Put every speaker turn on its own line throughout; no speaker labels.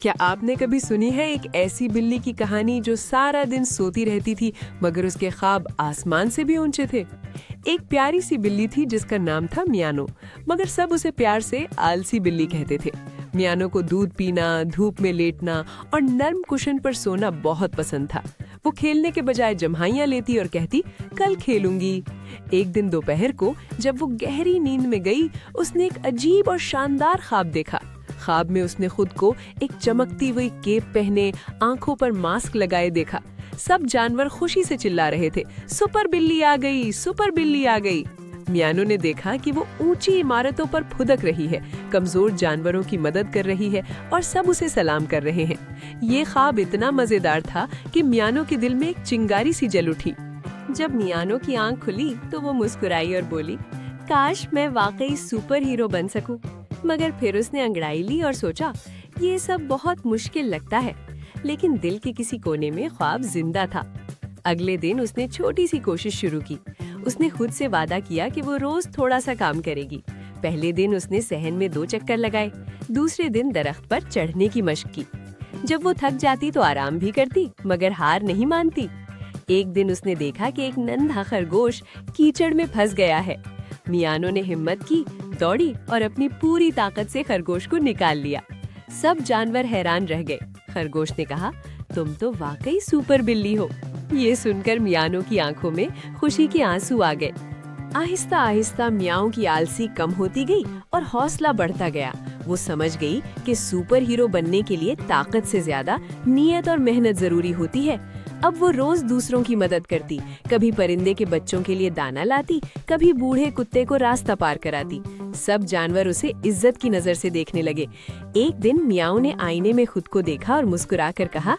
क्या आपने कभी सुनी है एक ऐसी बिल्ली की कहानी जो सारा दिन सोती रहती थी मगर उसके ख्वाब आसमान से भी ऊंचे थे। एक प्यारी सी बिल्ली थी जिसका नाम था मियानो, मगर सब उसे प्यार से आलसी बिल्ली कहते थे। मियानो को दूध पीना, धूप में लेटना और नर्म कुशन पर सोना बहुत पसंद था। वो खेलने के बजाय जम्हाइयां लेती और कहती, कल खेलूंगी। एक दिन दोपहर को जब वो गहरी नींद में गई, उसने एक अजीब और शानदार ख्वाब देखा। ख्वाब में उसने खुद को एक चमकती हुई केप पहने, आंखों पर मास्क लगाए देखा। सब जानवर खुशी से चिल्ला रहे थे, सुपर बिल्ली आ गई, सुपर बिल्ली आ गई। मियानो ने देखा कि वो ऊंची इमारतों पर फुदक रही है, कमजोर जानवरों की मदद कर रही है और सब उसे सलाम कर रहे हैं। ये ख्वाब इतना मजेदार था कि मियानो के दिल में एक चिंगारी सी जल उठी। जब मियानो की आंख खुली तो वो मुस्कुराई और बोली, काश मैं वाकई सुपर हीरो बन सकूं। मगर फिर उसने अंगड़ाई ली और सोचा, ये सब बहुत मुश्किल लगता है। लेकिन दिल के किसी कोने में ख्वाब जिंदा था। अगले दिन उसने छोटी सी कोशिश शुरू की। उसने खुद से वादा किया कि वो रोज थोड़ा सा काम करेगी। पहले दिन उसने सहन में 2 चक्कर लगाए, दूसरे दिन दरख्त पर चढ़ने की मशक की। जब वो थक जाती तो आराम भी करती, मगर हार नहीं मानती। एक दिन उसने देखा कि एक नन्हा खरगोश कीचड़ में फंस गया है। मियानो ने हिम्मत की, दौड़ी और अपनी पूरी ताकत से खरगोश को निकाल लिया। सब जानवर हैरान रह गए। खरगोश ने कहा, तुम तो वाकई सुपर बिल्ली हो। ये सुनकर मियानो की आंखों में खुशी के आंसू आ गए। आहिस्ता आहिस्ता मियाओ की आलसी कम होती गई और हौसला बढ़ता गया। वो समझ गई कि सुपर हीरो बनने के लिए ताकत से ज्यादा नियत और मेहनत जरूरी होती है। अब वो रोज दूसरों की मदद करती, कभी परिंदे के बच्चों के लिए दाना लाती, कभी बूढ़े कुत्ते को रास्ता पार कराती। सब जानवर उसे इज्जत की नजर से देखने लगे। एक दिन मियाओ ने आईने में खुद को देखा और मुस्कुराकर कहा,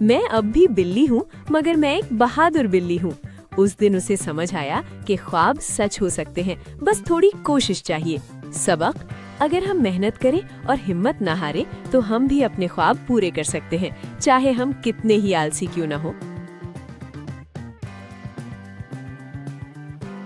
मैं अब भी बिल्ली हूँ, मगर मैं एक बहादुर बिल्ली हूँ। उस दिन उसे समझ आया कि ख्वाब सच हो सकते हैं, बस थोड़ी कोशिश चाहिए। सबक, अगर हम मेहनत करें और हिम्मत न हारें तो हम भी अपने ख्वाब पूरे कर सकते हैं, चाहे हम कितने ही आलसी क्यों न हो।